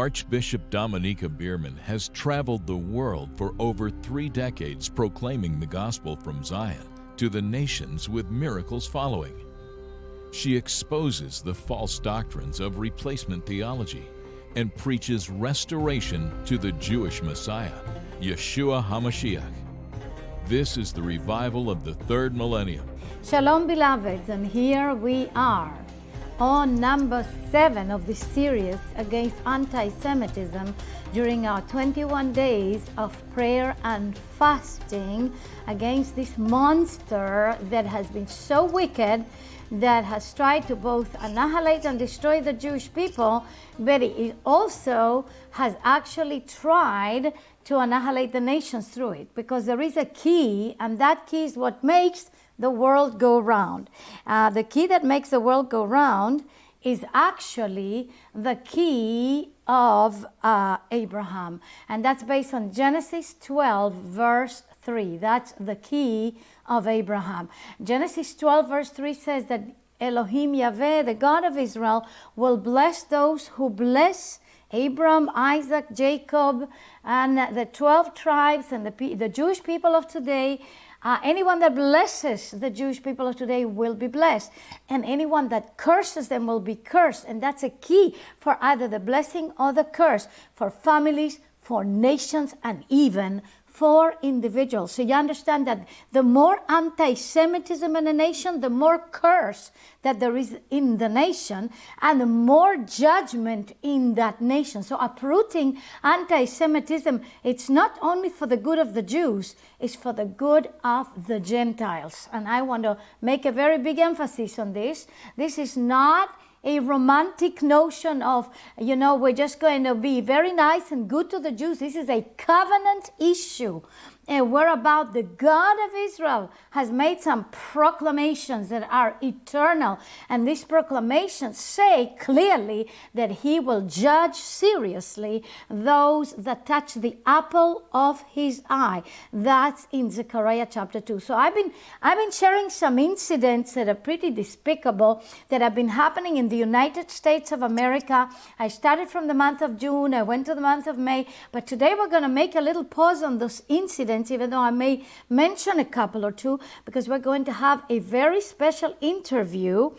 Archbishop Dominiquae Bierman has traveled the world for over 3 decades proclaiming the gospel from Zion to the nations with miracles following. She exposes the false doctrines of replacement theology and preaches restoration to the Jewish Messiah, Yeshua HaMashiach. This is the revival of the third millennium. Shalom, beloveds, and here we are on number 7 of the series against anti-Semitism during our 21 days of prayer and fasting against this monster that has been so wicked, that has tried to both annihilate and destroy the Jewish people, but it also has actually tried to annihilate the nations through it, because there is a key, and that key is what makes the world go round. The key that makes the world go round is actually the key of Abraham, and that's based on Genesis 12 verse 3. That's the key of Abraham. Genesis 12 verse 3 says that Elohim Yahweh, the God of Israel, will bless those who bless Abram, Isaac, Jacob, and the 12 tribes and the Jewish people of today. Anyone that blesses the Jewish people of today will be blessed, and anyone that curses them will be cursed. And that's a key for either the blessing or the curse, for families, for nations, and even for individuals. So you understand that the more anti-Semitism in a nation, the more curse that there is in the nation, and the more judgment in that nation. So uprooting anti-Semitism, it's not only for the good of the Jews, it's for the good of the Gentiles. And I want to make a very big emphasis on this. This is not a romantic notion of, we're just going to be very nice and good to the Jews. This is a covenant issue. And whereabout the God of Israel has made some proclamations that are eternal. And these proclamations say clearly that he will judge seriously those that touch the apple of his eye. That's in Zechariah chapter 2. So I've been sharing some incidents that are pretty despicable that have been happening in the United States of America. I started from the month of June. I went to the month of May. But today we're going to make a little pause on those incidents, even though I may mention a couple or two, because we're going to have a very special interview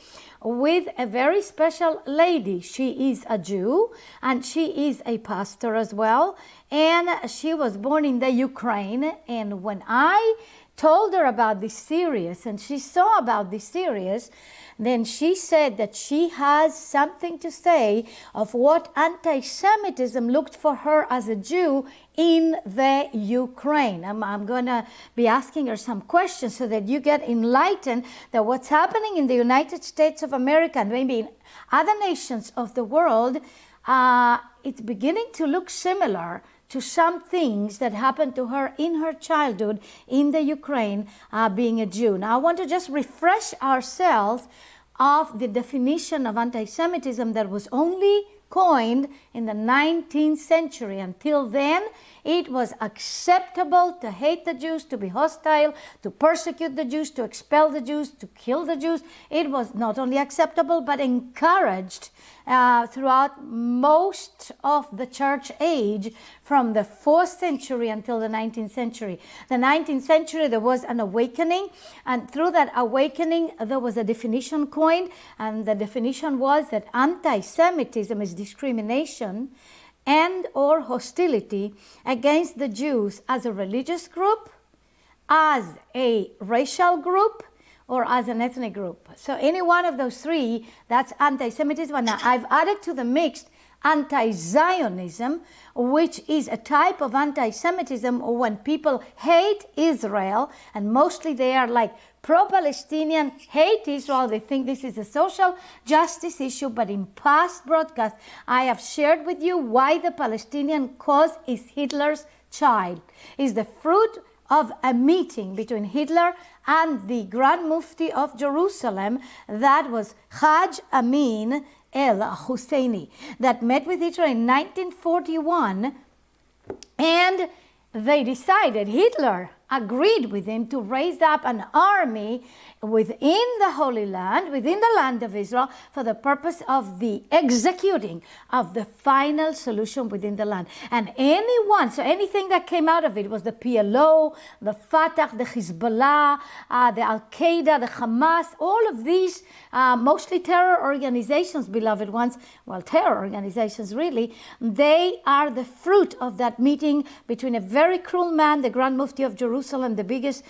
with a very special lady. She is a Jew, and she is a pastor as well, and she was born in the Ukraine. And when I told her about this series, and she saw about this series, then she said that she has something to say of what anti-Semitism looked for her as a Jew in the Ukraine. I'm going to be asking her some questions so that you get enlightened that what's happening in the United States of America and maybe in other nations of the world, it's beginning to look similar to some things that happened to her in her childhood in the Ukraine, being a Jew. Now, I want to just refresh ourselves of the definition of anti-Semitism that was only coined in the 19th century. Until then, it was acceptable to hate the Jews, to be hostile, to persecute the Jews, to expel the Jews, to kill the Jews. It was not only acceptable, but encouraged throughout most of the church age from the 4th century until the 19th century. The 19th century, there was an awakening, and through that awakening, there was a definition coined, and the definition was that anti-Semitism is discrimination and or hostility against the Jews as a religious group, as a racial group, or as an ethnic group. So any one of those three, that's anti-Semitism. Now, I've added to the mix anti-Zionism, which is a type of anti-Semitism when people hate Israel, and mostly they are like pro-Palestinian, hate Israel. They think this is a social justice issue, but in past broadcasts, I have shared with you why the Palestinian cause is Hitler's child. It's the fruit of a meeting between Hitler and the Grand Mufti of Jerusalem, that was Haj Amin el-Husseini, that met with Hitler in 1941, and they decided, Hitler agreed with him to raise up an army within the Holy Land, within the land of Israel, for the purpose of the executing of the final solution within the land. And anything that came out of it was the PLO, the Fatah, the Hezbollah, the Al-Qaeda, the Hamas, all of these mostly terror organizations, beloved ones, well, terror organizations really, they are the fruit of that meeting between a very cruel man, the Grand Mufti of Jerusalem, the biggest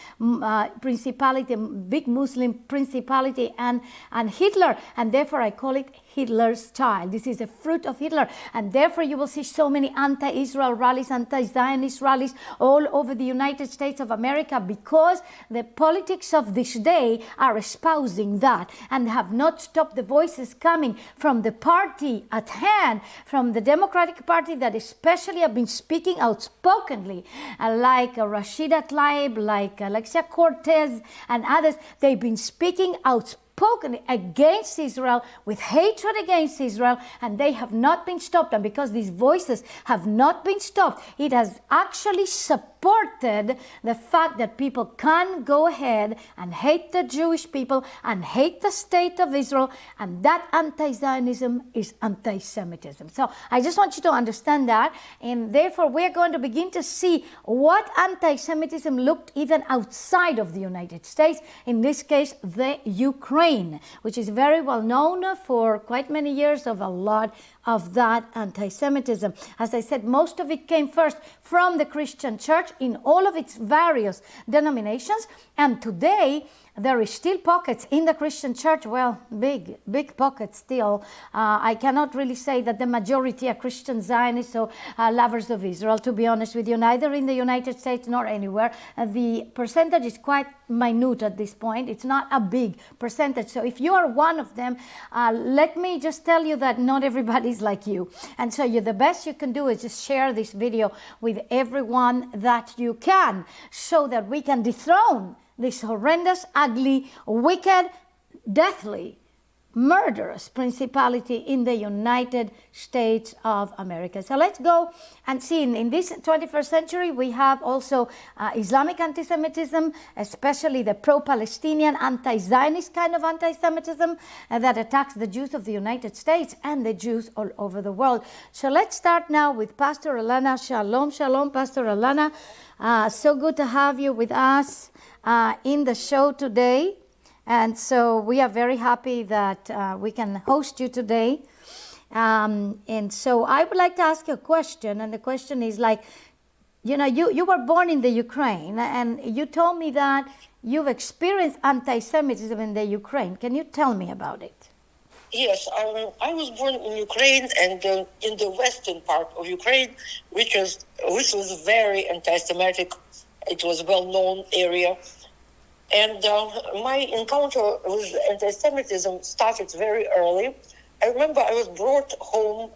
principality, big Muslim principality, and Hitler. And therefore I call it Hitler's child. This is a fruit of Hitler. And therefore you will see so many anti-Israel rallies, anti-Zionist rallies all over the United States of America, because the politics of this day are espousing that and have not stopped the voices coming from the party at hand, from the Democratic Party, that especially have been speaking outspokenly, like Rashida Tlaib, like Alexia Cortez and others. They've been speaking outspokenly against Israel, with hatred against Israel, and they have not been stopped. And because these voices have not been stopped, it has actually supported the fact that people can go ahead and hate the Jewish people and hate the state of Israel, and that anti-Zionism is anti-Semitism. So I just want you to understand that, and therefore we're going to begin to see what anti-Semitism looked even outside of the United States, in this case the Ukraine, which is very well known for quite many years of a lot of that anti-Semitism. As I said, most of it came first from the Christian church in all of its various denominations, and today there is still pockets in the Christian church, well, big pockets still. I cannot really say that the majority are Christian Zionists or lovers of Israel, to be honest with you, neither in the United States nor anywhere. The percentage is quite minute at this point. It's not a big percentage. So if you are one of them, let me just tell you that not everybody is like you. And so the best you can do is just share this video with everyone that you can, so that we can dethrone this horrendous, ugly, wicked, deathly, murderous principality in the United States of America. So let's go and see. In this 21st century, we have also Islamic anti-Semitism, especially the pro-Palestinian, anti-Zionist kind of anti-Semitism that attacks the Jews of the United States and the Jews all over the world. So let's start now with Pastor Alana. Shalom, shalom, Pastor Alana. So good to have you with us in the show today. And so we are very happy that we can host you today. And so I would like to ask you a question. And the question is like, you were born in the Ukraine, and you told me that you've experienced anti-Semitism in the Ukraine. Can you tell me about it? Yes, I was born in Ukraine, and in the western part of Ukraine, which was very anti-Semitic. It was a well-known area. And my encounter with anti-Semitism started very early. I remember I was brought home,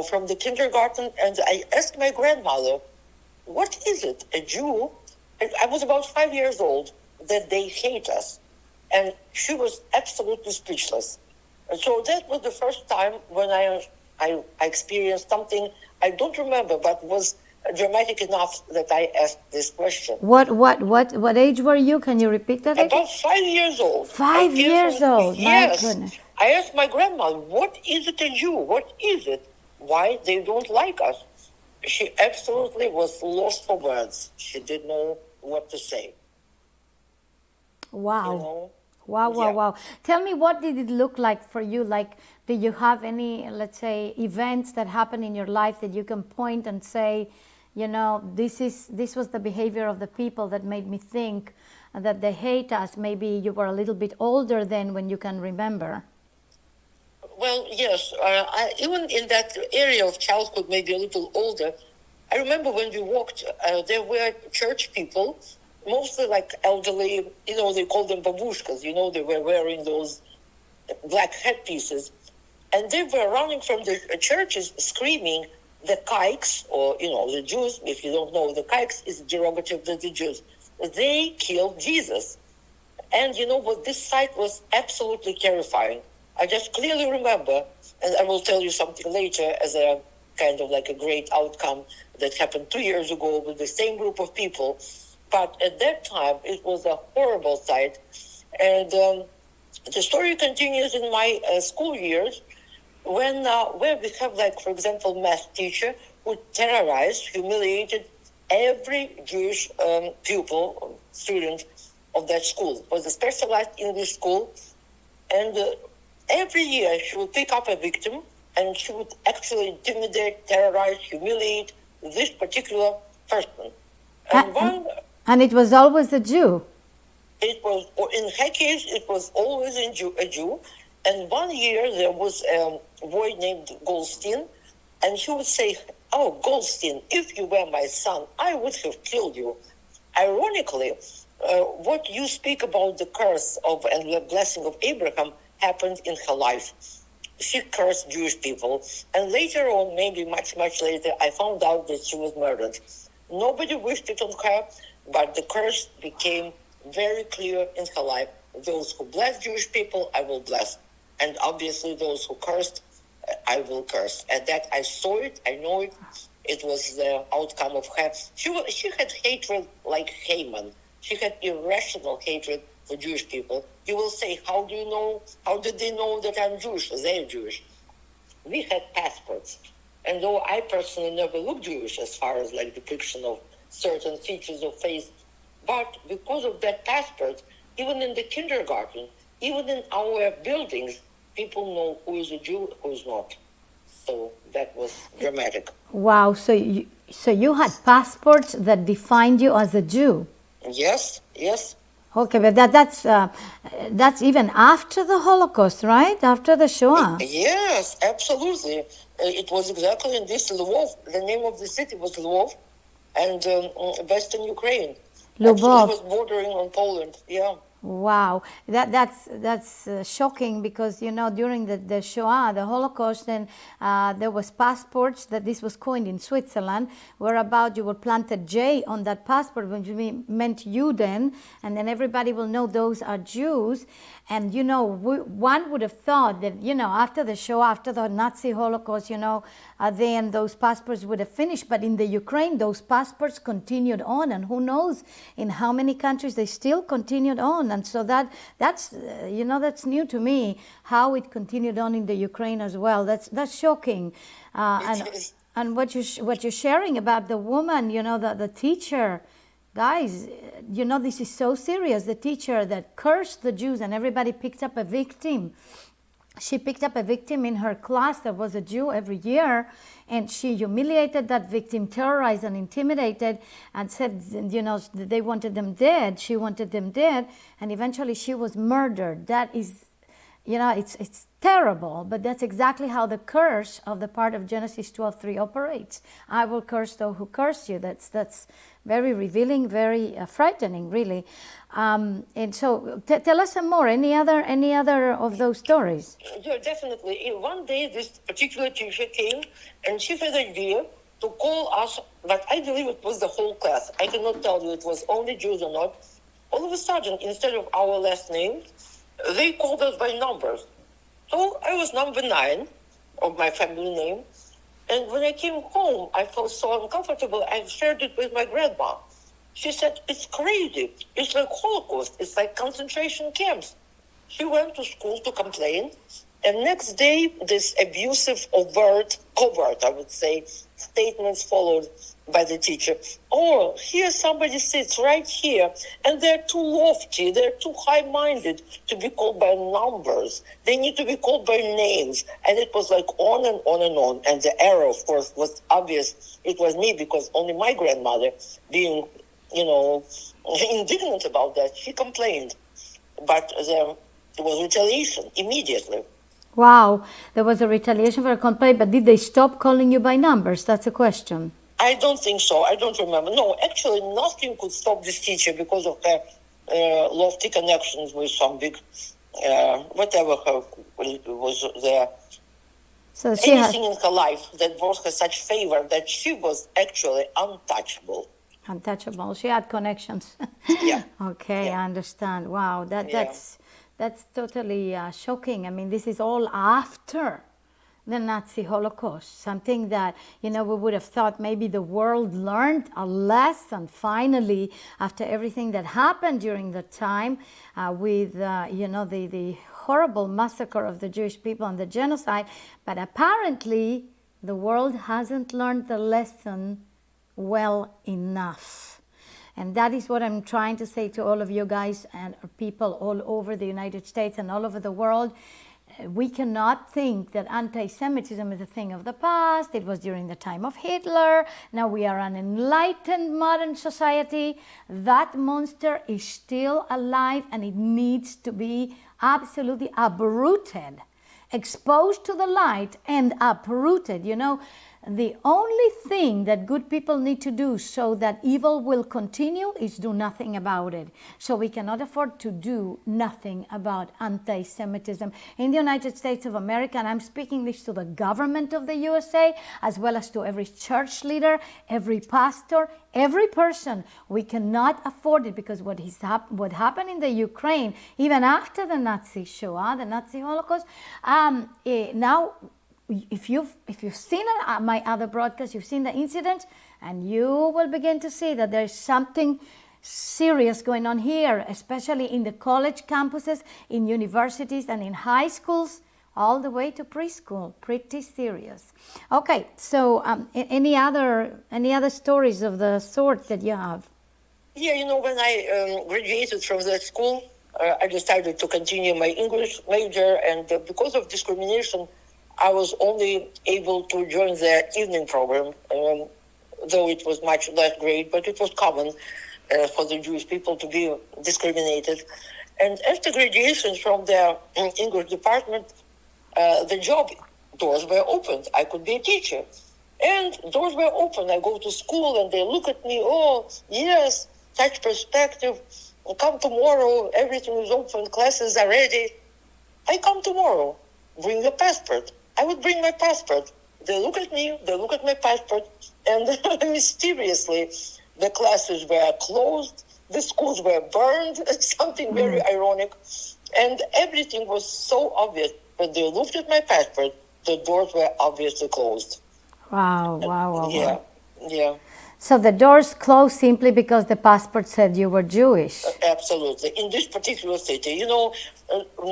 from the kindergarten, and I asked my grandmother, what is it, a Jew? And I was about 5 years old, that they hate us. And she was absolutely speechless. And so that was the first time when I experienced something I don't remember, but was dramatic enough that I asked this question. What age were you? Can you repeat that again? About 5 years old. 5 years old. Yes. My goodness. I asked my grandmother, what is it a Jew? What is it? Why they don't like us? She absolutely was lost for words. She didn't know what to say. Wow. Wow. Tell me, what did it look like for you? Like, did you have any, let's say, events that happened in your life that you can point and say, this was the behavior of the people that made me think that they hate us? Maybe you were a little bit older then, when you can remember. Well, yes. Even in that area of childhood, maybe a little older, I remember when we walked, there were church people, mostly like elderly, they call them babushkas, they were wearing those black headpieces. And they were running from the churches screaming, the kikes, or, the Jews, if you don't know, the kikes is derogative to the Jews. They killed Jesus. And this sight was absolutely terrifying. I just clearly remember, and I will tell you something later as a kind of like a great outcome that happened 2 years ago with the same group of people. But at that time, it was a horrible sight. And the story continues in my school years when where we have, like, for example, math teacher who terrorized, humiliated every Jewish pupil, student of that school. It was a specialized English school. And every year she would pick up a victim and she would actually intimidate, terrorize, humiliate this particular person. And it was always a Jew. It was, in her case, it was always a Jew. And one year there was a boy named Goldstein, and he would say, "Oh, Goldstein, if you were my son, I would have killed you." Ironically, what you speak about the curse of and the blessing of Abraham happened in her life. She cursed Jewish people, and later on, maybe much, much later, I found out that she was murdered. Nobody wished it on her, but the curse became very clear in her life. Those who bless Jewish people, I will bless. And obviously those who cursed, I will curse. And that I saw it, I know it. It was the outcome of her. She had hatred like Haman. She had irrational hatred for Jewish people. You will say, how do you know? How did they know that I'm Jewish? They're Jewish. We had passports. And though I personally never looked Jewish as far as like depiction of certain features of face, but because of that passport, even in the kindergarten, even in our buildings, people know who is a Jew, who is not. So that was dramatic. Wow, so you had passports that defined you as a Jew? Yes, yes. Okay, but that's even after the Holocaust, right? After the Shoah? Yes, absolutely. It was exactly in this Lvov. The name of the city was Lvov, and Western Ukraine. Actually, it was bordering on Poland. Yeah. Wow, that's shocking, because during the Shoah, the Holocaust, then there was passports that this was coined in Switzerland, whereabout you would plant a J on that passport, which meant Juden, and then everybody will know those are Jews. And one would have thought that after the Shoah, after the Nazi Holocaust, then those passports would have finished. But in the Ukraine, those passports continued on, and who knows in how many countries they still continued on. And so that's new to me, how it continued on in the Ukraine as well. That's shocking. And what you're sharing about the woman, the teacher. Guys, this is so serious. The teacher that cursed the Jews, and everybody picked up a victim. She picked up a victim in her class that was a Jew every year, and she humiliated that victim, terrorized and intimidated, and said, they wanted them dead. She wanted them dead, and eventually she was murdered. That is, it's terrible, but that's exactly how the curse of the part of Genesis 12:3 operates. I will curse those who curse you. That's very revealing, very frightening, really. And so, tell us some more. Any other of those stories? Yeah, definitely. One day, this particular teacher came, and she had an idea to call us, but I believe it was the whole class. I cannot tell you it was only Jews or not. All of a sudden, instead of our last name, they called us by numbers. So I was number 9 of my family name. And when I came home, I felt so uncomfortable. I shared it with my grandma. She said, it's crazy. It's like Holocaust. It's like concentration camps. She went to school to complain. And next day, this abusive, covert, I would say, statements followed by the teacher. Oh, here somebody sits right here, and they're too lofty, they're too high-minded to be called by numbers. They need to be called by names. And it was like on and on and on. And the error, of course, was obvious. It was me, because only my grandmother, being, indignant about that, she complained. But there was retaliation immediately. Wow, there was a retaliation for a complaint, but did they stop calling you by numbers? That's a question. I don't think so. I don't remember. No, actually, nothing could stop this teacher because of her lofty connections with some big, whatever her was there. So anything in her life that brought her such favor that she was actually untouchable. Untouchable. She had connections. Yeah. Okay, yeah. I understand. Wow, that's totally shocking. I mean, this is all after the Nazi Holocaust, something that, we would have thought maybe the world learned a lesson finally after everything that happened during the time with, the horrible massacre of the Jewish people and the genocide. But apparently, the world hasn't learned the lesson well enough. And that is what I'm trying to say to all of you guys and people all over the United States and all over the world. We cannot think that anti-Semitism is a thing of the past. It was during the time of Hitler. Now we are an enlightened modern society. That monster is still alive and it needs to be absolutely uprooted, exposed to the light and uprooted. The only thing that good people need to do so that evil will continue is do nothing about it. So we cannot afford to do nothing about anti-Semitism in the United States of America. And I'm speaking this to the government of the USA, as well as to every church leader, every pastor, every person. We cannot afford it, because what happened in the Ukraine, even after the Nazi Shoah, the Nazi Holocaust, now, if you've seen my other broadcast, you've seen the incident, and you will begin to see that there's something serious going on here, especially in the college campuses, in universities, and in high schools, all the way to preschool. Pretty serious. Okay, so any other stories of the sort that you have? Yeah, when I graduated from that school, I decided to continue my English major, and because of discrimination, I was only able to join the evening program, though it was much less great, but it was common for the Jewish people to be discriminated. And after graduation from the English department, the job doors were opened. I could be a teacher. And doors were open. I go to school and they look at me, oh, yes, such perspective. Come tomorrow, everything is open, classes are ready. I come tomorrow, bring your passport. I would bring my passport. They look at me, they look at my passport, and mysteriously, the classes were closed, the schools were burned, something very ironic, and everything was so obvious. When they looked at my passport, the doors were obviously closed. Wow. Yeah. So the doors closed simply because the passport said you were Jewish? Absolutely. In this particular city,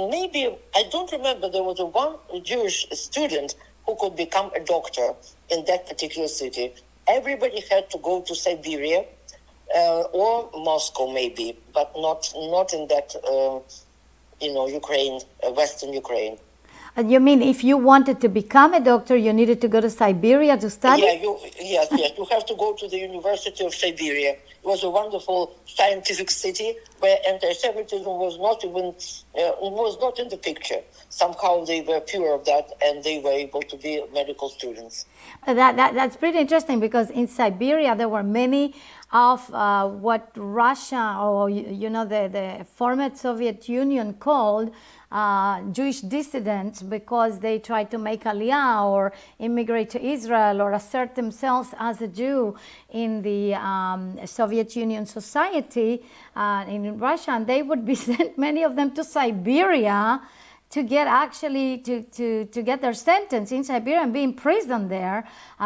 maybe, I don't remember, there was one Jewish student who could become a doctor in that particular city. Everybody had to go to Siberia or Moscow maybe, but not in that, Ukraine, Western Ukraine. You mean if you wanted to become a doctor, you needed to go to Siberia to study? Yes. You have to go to the University of Siberia. It was a wonderful scientific city where anti-Semitism was not in the picture. Somehow they were pure of that, and they were able to be medical students. That's pretty interesting, because in Siberia there were many of what Russia, or the former Soviet Union called Jewish dissidents, because they tried to make aliyah or immigrate to Israel or assert themselves as a Jew in the Soviet Union society in Russia, and they would be sent, many of them, to Siberia to get to get their sentence in Siberia and be imprisoned there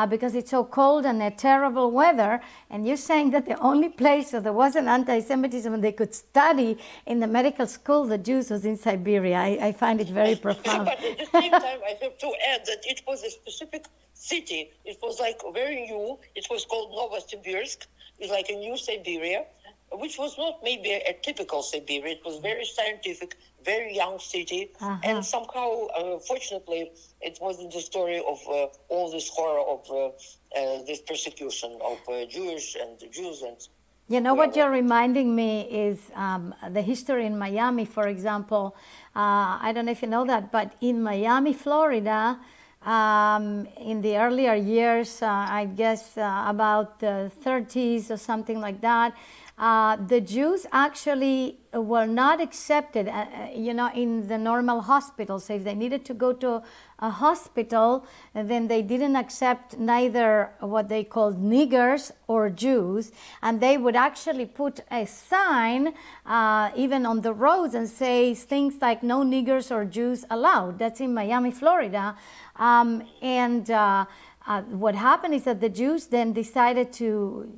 because it's so cold and a terrible weather. And you're saying that the only place where there wasn't anti-Semitism and they could study in the medical school, the Jews, was in Siberia. I find it very profound. But at the same time, I have to add that it was a specific city. It was like very new. It was called Novosibirsk. It's like a new Siberia, which was not maybe a typical Siberia. It was very scientific, very young city. And somehow, fortunately, it wasn't the story of all this horror of this persecution of Jewish and Jews. And what you're reminding me is the history in Miami, for example. I don't know if you know that, but in Miami, Florida, in the earlier years, I guess about the 30s or something like that, the Jews actually were not accepted, in the normal hospitals. So if they needed to go to a hospital, then they didn't accept neither what they called niggers or Jews, and they would actually put a sign even on the roads and say things like "No niggers or Jews allowed." That's in Miami, Florida, what happened is that the Jews then decided to,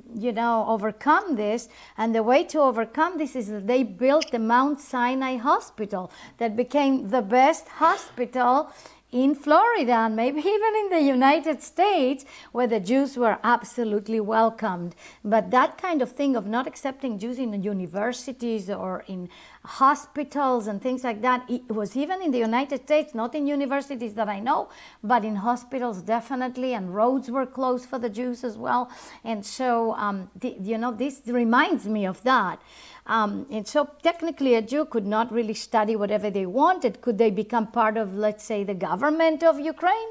overcome this. And the way to overcome this is that they built the Mount Sinai Hospital that became the best hospital in Florida and maybe even in the United States, where the Jews were absolutely welcomed. But that kind of thing of not accepting Jews in universities or in hospitals and things like that, it was even in the United States, not in universities that I know, but in hospitals definitely, and roads were closed for the Jews as well. And so, this reminds me of that. And so technically a Jew could not really study whatever they wanted. Could they become part of, let's say, the government of Ukraine?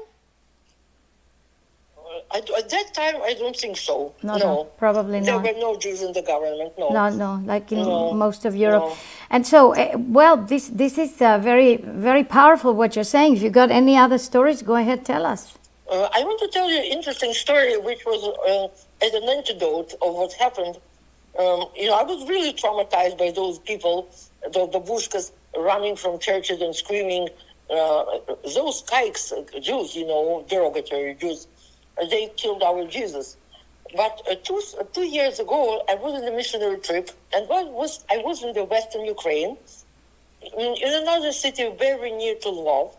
At that time, I don't think so. No, probably there not. There were no Jews in the government, No, like in most of Europe. No. And so, this is very, very powerful what you're saying. If you got any other stories, go ahead, tell us. I want to tell you an interesting story, which was as an antidote of what happened. I was really traumatized by those people, the babushkas running from churches and screaming. Those kikes, Jews, derogatory Jews, they killed our Jesus. But 2 years ago, I was on a missionary trip, and I was in the western Ukraine, in another city very near to Lvov,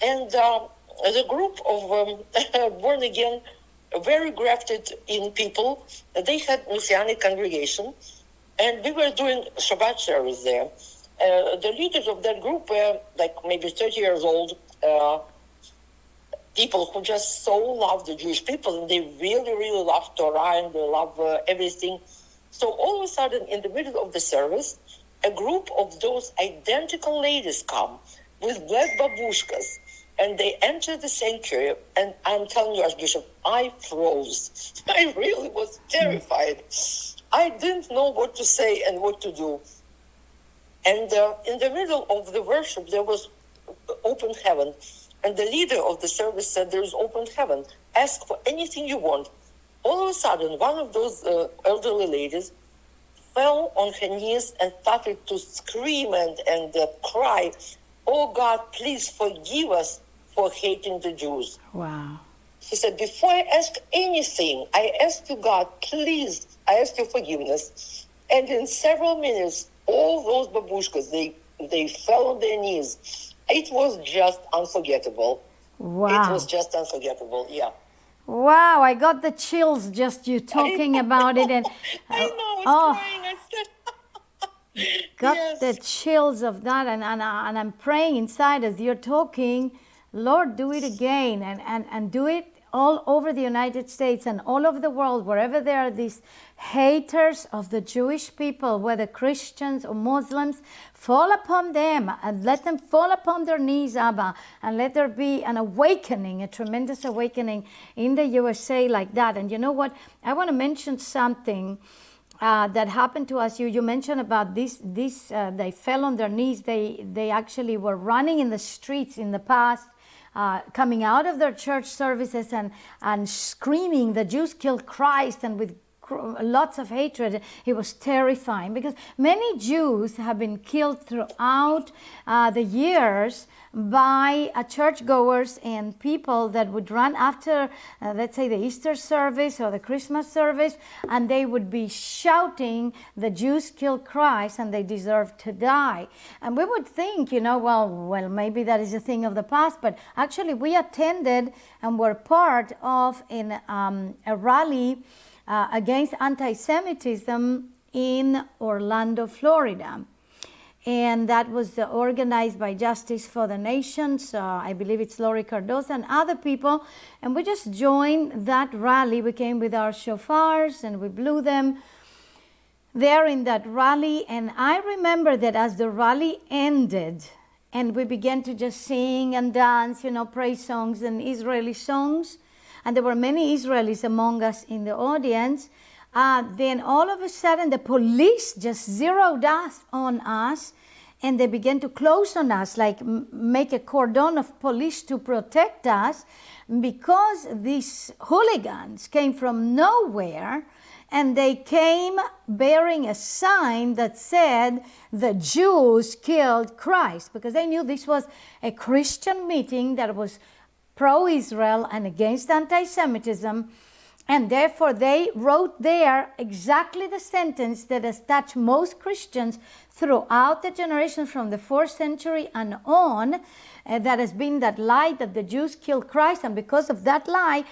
and the group of born-again, very grafted in people, they had Messianic congregation, and we were doing Shabbat service there. The leaders of that group were like maybe 30 years old, people who just so love the Jewish people, and they really, really love Torah, and they love everything. So all of a sudden, in the middle of the service, a group of those identical ladies come with black babushkas, and they enter the sanctuary, and I'm telling you, Archbishop, I froze. I really was terrified. I didn't know what to say and what to do. And in the middle of the worship, there was open heaven. And the leader of the service said, there's open heaven. Ask for anything you want. All of a sudden, one of those elderly ladies fell on her knees and started to scream and cry, "Oh God, please forgive us for hating the Jews." Wow. He said, before I ask anything, I ask you, God, please, I ask your forgiveness. And in several minutes, all those babushkas, they fell on their knees. It was just unforgettable. Wow. It was just unforgettable, yeah. Wow, I got the chills just you talking about it. And I know, I was crying. I said, got yes. the chills of that, and I'm praying inside as you're talking, Lord, do it again, and do it all over the United States and all over the world, wherever there are these haters of the Jewish people, whether Christians or Muslims, fall upon them and let them fall upon their knees, Abba, and let there be an awakening, a tremendous awakening in the USA like that. And you know what? I want to mention something that happened to us. You mentioned about this. They fell on their knees. They actually were running in the streets in the past, coming out of their church services and screaming, "The Jews killed Christ," and with lots of hatred. It was terrifying because many Jews have been killed throughout the years by churchgoers and people that would run after, let's say, the Easter service or the Christmas service, and they would be shouting, "The Jews killed Christ and they deserve to die." And we would think, well, maybe that is a thing of the past, but actually we attended and were part of a rally against anti-Semitism in Orlando, Florida. And that was organized by Justice for the Nations. I believe it's Lori Cardoza and other people. And we just joined that rally. We came with our shofars and we blew them there in that rally. And I remember that as the rally ended and we began to just sing and dance, praise songs and Israeli songs, and there were many Israelis among us in the audience, then all of a sudden the police just zeroed on us, and they began to close on us, like make a cordon of police to protect us, because these hooligans came from nowhere, and they came bearing a sign that said the Jews killed Christ, because they knew this was a Christian meeting that was pro-Israel and against anti-Semitism. And therefore they wrote there exactly the sentence that has touched most Christians throughout the generations from the 4th century and on. That has been that lie that the Jews killed Christ, and because of that lie,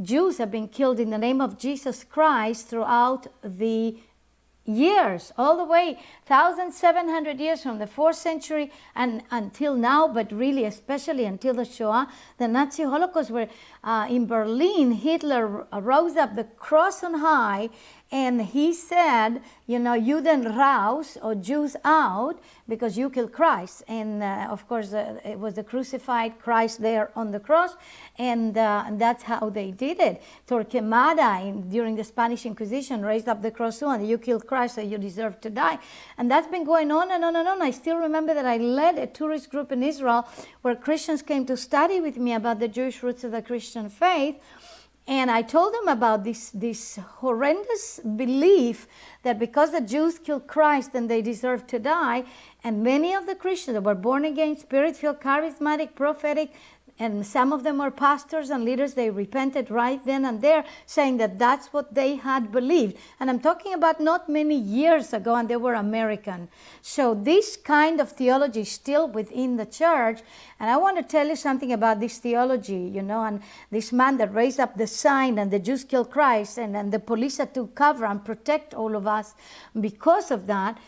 Jews have been killed in the name of Jesus Christ throughout the years, all the way 1,700 years from the 4th century and until now, but really especially until the Shoah, the Nazi Holocaust, where in Berlin, Hitler rose up the cross on high, and he said, you know, Juden raus, or Jews out, because you killed Christ. And of course, it was the crucified Christ there on the cross, and that's how they did it. Torquemada, during the Spanish Inquisition, raised up the cross too, and you killed Christ, so you deserve to die. And that's been going on and on and on. I still remember that I led a tourist group in Israel where Christians came to study with me about the Jewish roots of the Christian faith. And I told them about this horrendous belief that because the Jews killed Christ, then they deserve to die. And many of the Christians that were born again, spirit-filled, charismatic, prophetic, and some of them were pastors and leaders, they repented right then and there, saying that that's what they had believed. And I'm talking about not many years ago, and they were American. So this kind of theology is still within the church. And I want to tell you something about this theology, you know, and this man that raised up the sign, and the Jews killed Christ, and the police had to cover and protect all of us because of that,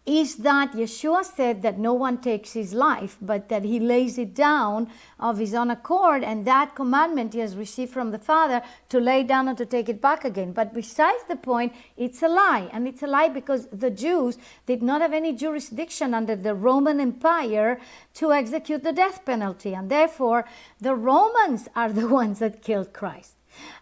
is that Yeshua said that no one takes his life, but that he lays it down of his own accord, and that commandment he has received from the Father to lay down and to take it back again. But besides the point, it's a lie, and it's a lie because the Jews did not have any jurisdiction under the Roman Empire to execute the death penalty, and therefore the Romans are the ones that killed Christ.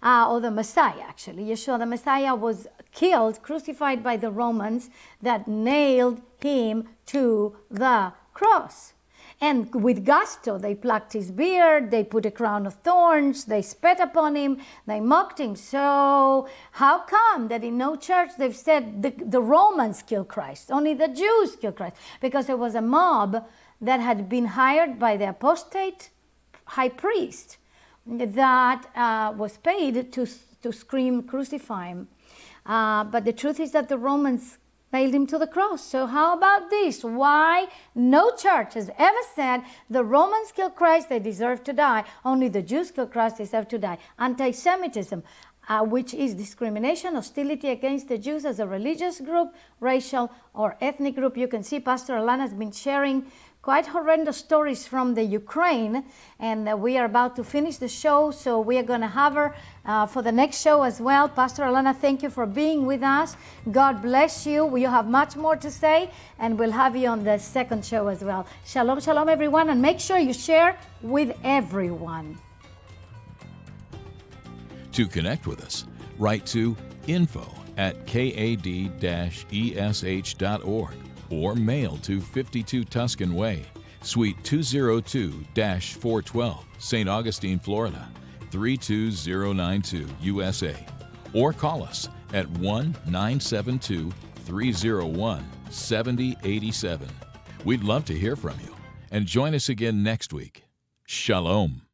Or the Messiah, actually. Yeshua, the Messiah, was killed, crucified by the Romans that nailed him to the cross. And with gusto, they plucked his beard, they put a crown of thorns, they spat upon him, they mocked him. So how come that in no church they've said the Romans killed Christ, only the Jews killed Christ? Because there was a mob that had been hired by the apostate high priest that was paid to scream, crucify him. But the truth is that the Romans nailed him to the cross. So how about this? Why no church has ever said the Romans killed Christ, they deserve to die. Only the Jews killed Christ, they deserve to die. Anti-Semitism, which is discrimination, hostility against the Jews as a religious group, racial or ethnic group. You can see Pastor Alana has been sharing quite horrendous stories from the Ukraine, and we are about to finish the show, so we are going to have her for the next show as well. Pastor Alana, thank you for being with us. God bless you. You have much more to say, and we'll have you on the second show as well. Shalom, shalom, everyone, and make sure you share with everyone. To connect with us, write to info@kad-esh.org. or mail to 52 Tuscan Way, Suite 202-412, St. Augustine, Florida, 32092, USA. Or call us at 1-972-301-7087. We'd love to hear from you. And join us again next week. Shalom.